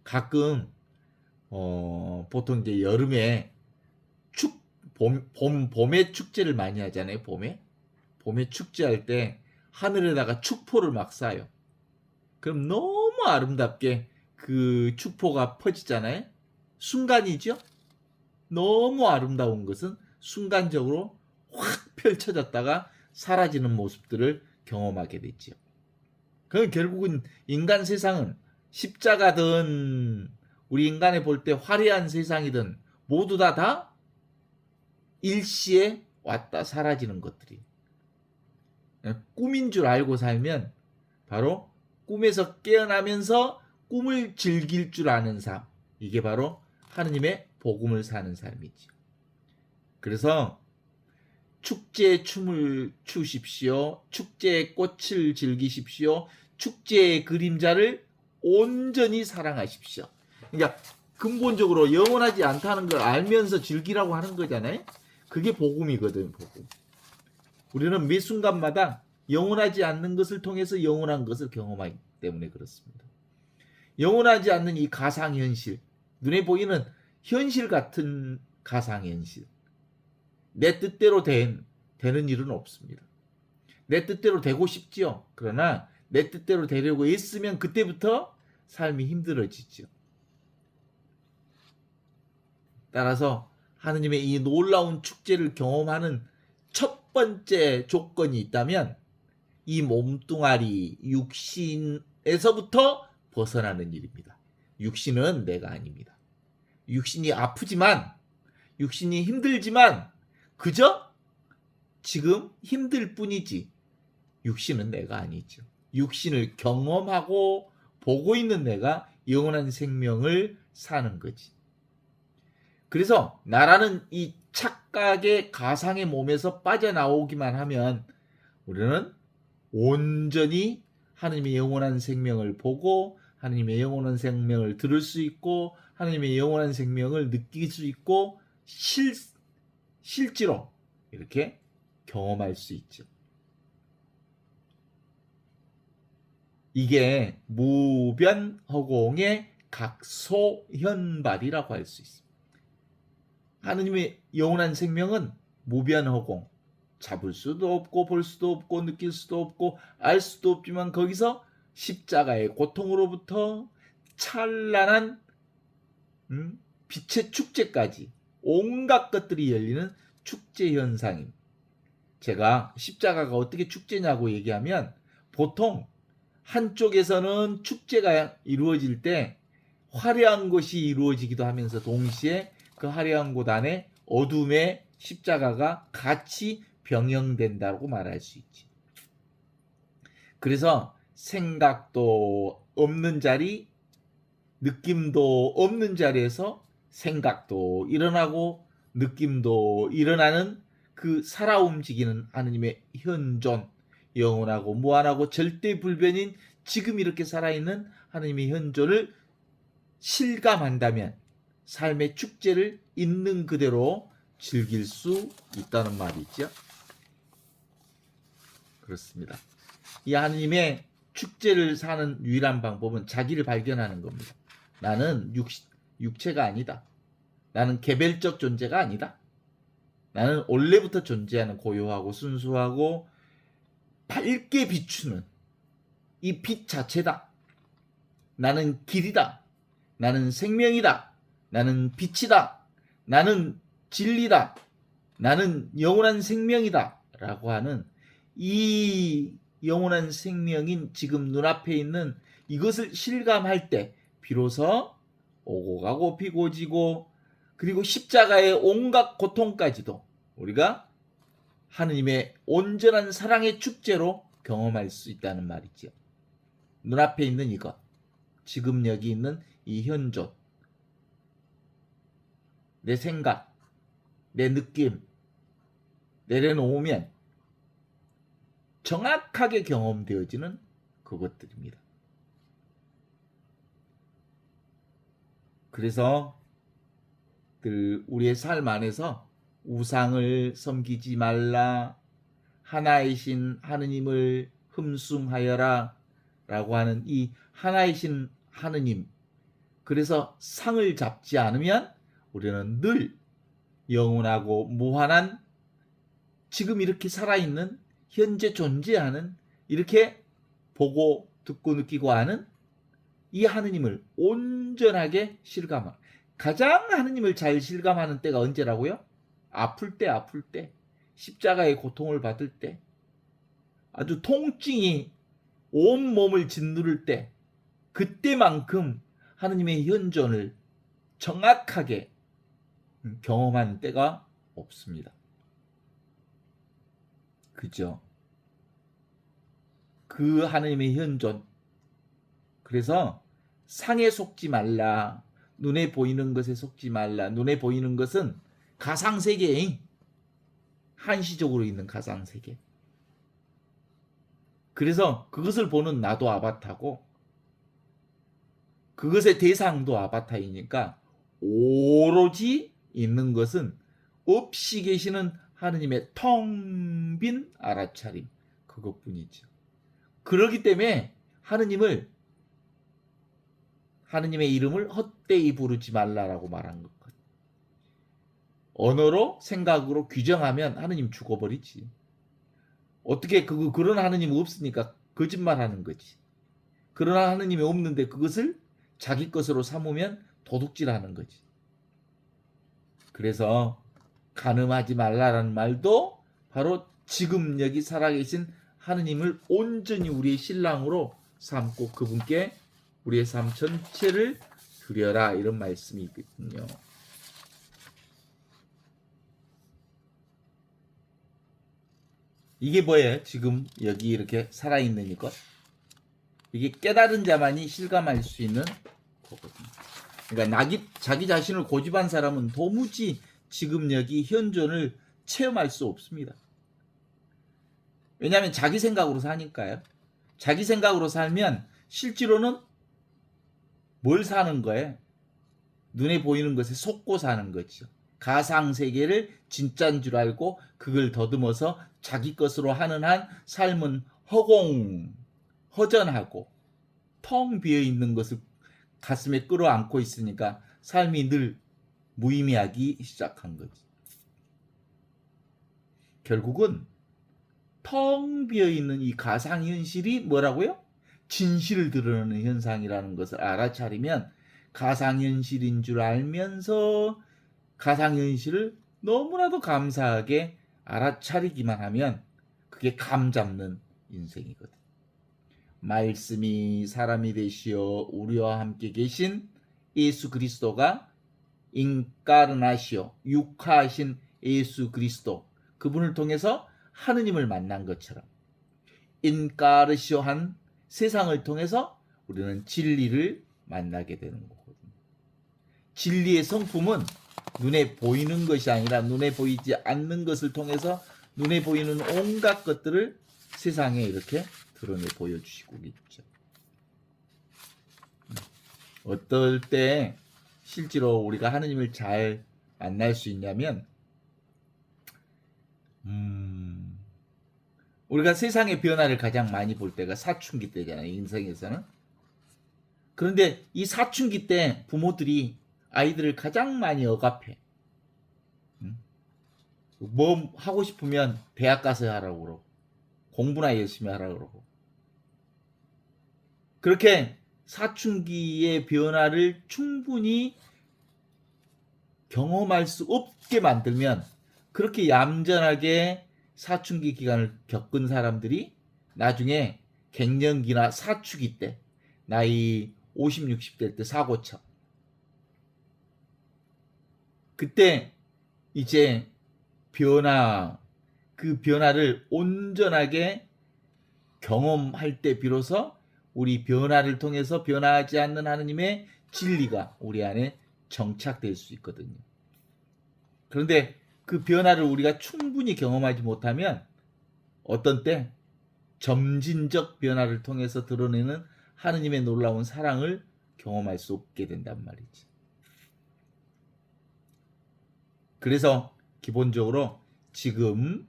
가끔 보통 이제 여름에 봄에 축제를 많이 하잖아요. 봄에 축제할 때 하늘에다가 축포를 막 쏴요. 그럼 너무 아름답게 그 축포가 퍼지잖아요. 순간이죠. 너무 아름다운 것은 순간적으로 확 펼쳐졌다가 사라지는 모습들을 경험하게 되죠. 그럼 결국은 인간 세상은 십자가든 우리 인간이 볼 때 화려한 세상이든 모두 다 일시에 왔다 사라지는 것들이 꿈인 줄 알고 살면 바로 꿈에서 깨어나면서 꿈을 즐길 줄 아는 삶, 이게 바로 하느님의 복음을 사는 삶이지. 그래서 축제의 춤을 추십시오. 축제의 꽃을 즐기십시오. 축제의 그림자를 온전히 사랑하십시오. 그러니까 근본적으로 영원하지 않다는 걸 알면서 즐기라고 하는 거잖아요. 그게 복음이거든, 복음. 우리는 매 순간마다 영원하지 않는 것을 통해서 영원한 것을 경험하기 때문에 그렇습니다. 영원하지 않는 이 가상현실, 눈에 보이는 현실 같은 가상현실, 내 뜻대로 되는 일은 없습니다. 내 뜻대로 되고 싶지요. 그러나 내 뜻대로 되려고 애쓰면 그때부터 삶이 힘들어지죠. 따라서 하느님의 이 놀라운 축제를 경험하는 첫 번째 조건이 있다면 이 몸뚱아리 육신에서부터 벗어나는 일입니다. 육신은 내가 아닙니다. 육신이 아프지만, 육신이 힘들지만 그저 지금 힘들 뿐이지 육신은 내가 아니죠. 육신을 경험하고 보고 있는 내가 영원한 생명을 사는 거지. 그래서 나라는 이 착각의 가상의 몸에서 빠져나오기만 하면 우리는 온전히 하나님의 영원한 생명을 보고 하나님의 영원한 생명을 들을 수 있고 하나님의 영원한 생명을 느낄 수 있고 실제로 이렇게 경험할 수 있죠. 이게 무변허공의 각소현발이라고 할 수 있습니다. 하느님의 영원한 생명은 무변허공, 잡을 수도 없고 볼 수도 없고 느낄 수도 없고 알 수도 없지만 거기서 십자가의 고통으로부터 찬란한 빛의 축제까지 온갖 것들이 열리는 축제 현상입니다. 제가 십자가가 어떻게 축제냐고 얘기하면 보통 한쪽에서는 축제가 이루어질 때 화려한 것이 이루어지기도 하면서 동시에 그 화려한 곳 안에 어둠의 십자가가 같이 병영된다고 말할 수 있지. 그래서 생각도 없는 자리, 느낌도 없는 자리에서 생각도 일어나고 느낌도 일어나는 그 살아 움직이는 하느님의 현존, 영원하고 무한하고 절대 불변인 지금 이렇게 살아있는 하느님의 현존을 실감한다면 삶의 축제를 있는 그대로 즐길 수 있다는 말이죠. 그렇습니다. 이 하느님의 축제를 사는 유일한 방법은 자기를 발견하는 겁니다. 나는 육체가 아니다. 나는 개별적 존재가 아니다. 나는 원래부터 존재하는 고요하고 순수하고 밝게 비추는 이 빛 자체다. 나는 길이다. 나는 생명이다. 나는 빛이다. 나는 진리다. 나는 영원한 생명이다. 라고 하는 이 영원한 생명인 지금 눈앞에 있는 이것을 실감할 때 비로소 오고 가고 피고 지고 그리고 십자가의 온갖 고통까지도 우리가 하느님의 온전한 사랑의 축제로 경험할 수 있다는 말이죠. 눈앞에 있는 이것, 지금 여기 있는 이 현존, 내 생각, 내 느낌 내려놓으면 정확하게 경험되어지는 그것들입니다. 그래서 우리의 삶 안에서 우상을 섬기지 말라, 하나이신 하느님을 흠숭하여라 라고 하는 이 하나이신 하느님, 그래서 상을 잡지 않으면 우리는 늘 영원하고 무한한 지금 이렇게 살아있는 현재 존재하는 이렇게 보고 듣고 느끼고 하는 이 하느님을 온전하게 실감하는, 가장 하느님을 잘 실감하는 때가 언제라고요? 아플 때, 십자가의 고통을 받을 때, 아주 통증이 온 몸을 짓누를 때, 그때만큼 하느님의 현존을 정확하게 경험하는 때가 없습니다. 그죠? 그 하느님의 현존. 그래서 상에 속지 말라. 눈에 보이는 것에 속지 말라. 눈에 보이는 것은 가상세계에 한시적으로 있는 가상세계. 그래서 그것을 보는 나도 아바타고 그것의 대상도 아바타이니까 오로지 있는 것은 없이 계시는 하느님의 텅 빈 알아차림 그것뿐이죠. 그렇기 때문에 하느님의 이름을 헛되이 부르지 말라라고 말한 것. 언어로 생각으로 규정하면 하느님 죽어버리지. 어떻게 그런 하느님 없으니까 거짓말하는 거지. 그런 하느님이 없는데 그것을 자기 것으로 삼으면 도둑질하는 거지. 그래서 간음하지 말라라는 말도 바로 지금 여기 살아계신 하느님을 온전히 우리의 신랑으로 삼고 그분께 우리의 삶 전체를 드려라 이런 말씀이 있거든요. 이게 뭐예요? 지금 여기 이렇게 살아있는 이것. 이게 깨달은 자만이 실감할 수 있는 거거든요. 그러니까 자기 자신을 고집한 사람은 도무지 지금 여기 현존을 체험할 수 없습니다. 왜냐하면 자기 생각으로 사니까요. 자기 생각으로 살면 실제로는 뭘 사는 거예요? 눈에 보이는 것에 속고 사는 거죠. 가상세계를 진짜인 줄 알고 그걸 더듬어서 자기 것으로 하는 한 삶은 허전하고 텅 비어있는 것을 가슴에 끌어안고 있으니까 삶이 늘 무의미하기 시작한 거지. 결국은 텅 비어있는 이 가상현실이 뭐라고요? 진실을 드러내는 현상이라는 것을 알아차리면 가상현실인 줄 알면서 가상현실을 너무나도 감사하게 알아차리기만 하면 그게 감 잡는 인생이거든. 말씀이 사람이 되시어 우리와 함께 계신 예수 그리스도가 인카르나시오 육화하신 예수 그리스도 그분을 통해서 하느님을 만난 것처럼 인카르시오 한 세상을 통해서 우리는 진리를 만나게 되는 거거든요. 진리의 성품은 눈에 보이는 것이 아니라 눈에 보이지 않는 것을 통해서 눈에 보이는 온갖 것들을 세상에 이렇게 드러내 보여주시고 있죠. 어떨 때 실제로 우리가 하느님을 잘 만날 수 있냐면 우리가 세상의 변화를 가장 많이 볼 때가 사춘기 때잖아요. 인생에서는. 그런데 이 사춘기 때 부모들이 아이들을 가장 많이 억압해. 뭐 하고 싶으면 대학 가서 하라고 그러고 공부나 열심히 하라고 그러고 그렇게 사춘기의 변화를 충분히 경험할 수 없게 만들면 그렇게 얌전하게 사춘기 기간을 겪은 사람들이 나중에 갱년기나 사춘기 때 나이 50, 60대 때 사고 쳐. 그때 이제 그 변화를 온전하게 경험할 때 비로소 우리 변화를 통해서 변화하지 않는 하느님의 진리가 우리 안에 정착될 수 있거든요. 그런데 그 변화를 우리가 충분히 경험하지 못하면 어떤 때 점진적 변화를 통해서 드러내는 하느님의 놀라운 사랑을 경험할 수 없게 된단 말이지. 그래서 기본적으로 지금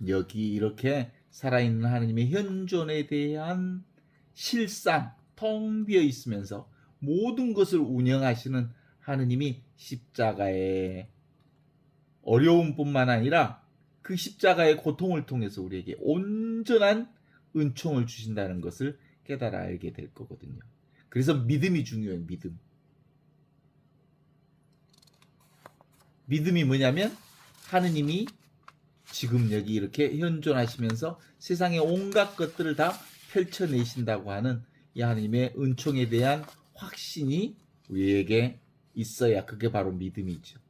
여기 이렇게 살아있는 하느님의 현존에 대한 실상, 텅 비어 있으면서 모든 것을 운영하시는 하느님이 십자가의 어려움뿐만 아니라 그 십자가의 고통을 통해서 우리에게 온전한 은총을 주신다는 것을 깨달아 알게 될 거거든요. 그래서 믿음이 중요해요. 믿음이 뭐냐면 하느님이 지금 여기 이렇게 현존하시면서 세상의 온갖 것들을 다 펼쳐내신다고 하는 이 하느님의 은총에 대한 확신이 우리에게 있어야 그게 바로 믿음이죠.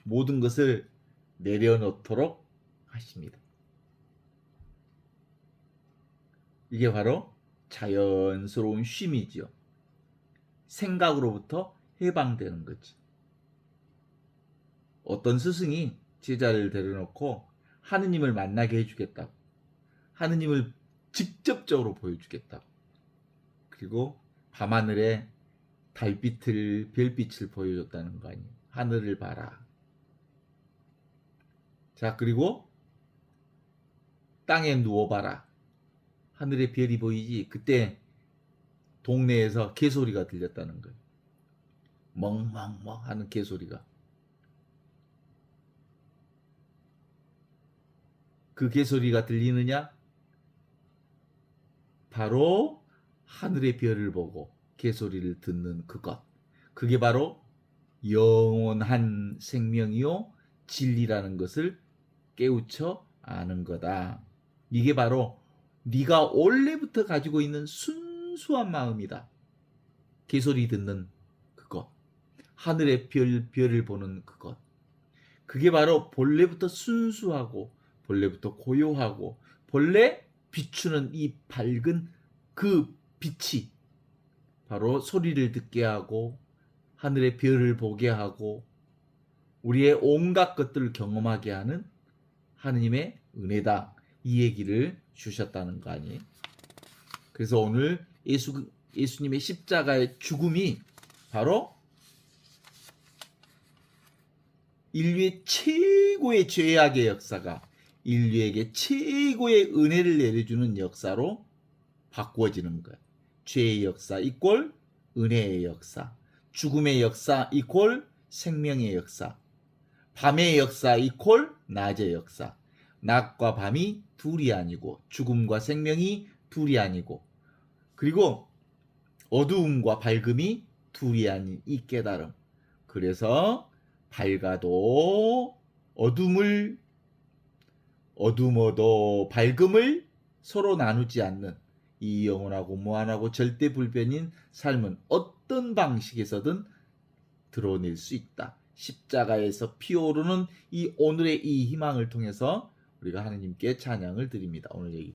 모든 것을 내려놓도록 하십니다. 이게 바로 자연스러운 쉼이죠. 생각으로부터 해방되는 거죠. 어떤 스승이 제자를 데려놓고 하느님을 만나게 해주겠다고 하느님을 직접적으로 보여주겠다. 그리고 밤하늘에 달빛을 별빛을 보여줬다는 거 아니에요. 하늘을 봐라. 자, 그리고 땅에 누워봐라. 하늘에 별이 보이지. 그때 동네에서 개소리가 들렸다는 거예요. 멍멍멍 하는 개소리가. 그 개소리가 들리느냐? 바로 하늘의 별을 보고 개소리를 듣는 그것. 그게 바로 영원한 생명이요 진리라는 것을 깨우쳐 아는 거다. 이게 바로 네가 원래부터 가지고 있는 순수한 마음이다. 개소리 듣는 그것. 하늘의 별을 보는 그것. 그게 바로 본래부터 순수하고 본래부터 고요하고 본래 비추는 이 밝은 그 빛이 바로 소리를 듣게 하고 하늘의 별을 보게 하고 우리의 온갖 것들을 경험하게 하는 하느님의 은혜다. 이 얘기를 주셨다는 거 아니에요? 그래서 오늘 예수님의 십자가의 죽음이 바로 인류의 최고의 죄악의 역사가 인류에게 최고의 은혜를 내려주는 역사로 바꾸어지는 거예요. 죄의 역사 이꼴 은혜의 역사, 죽음의 역사 이꼴 생명의 역사, 밤의 역사 이꼴 낮의 역사. 낮과 밤이 둘이 아니고 죽음과 생명이 둘이 아니고 그리고 어두움과 밝음이 둘이 아닌 이 깨달음. 그래서 밝아도 어둠어도 밝음을 서로 나누지 않는 이 영원하고 무한하고 절대불변인 삶은 어떤 방식에서든 드러낼 수 있다. 십자가에서 피어오르는 이 오늘의 이 희망을 통해서 우리가 하나님께 찬양을 드립니다. 오늘 얘기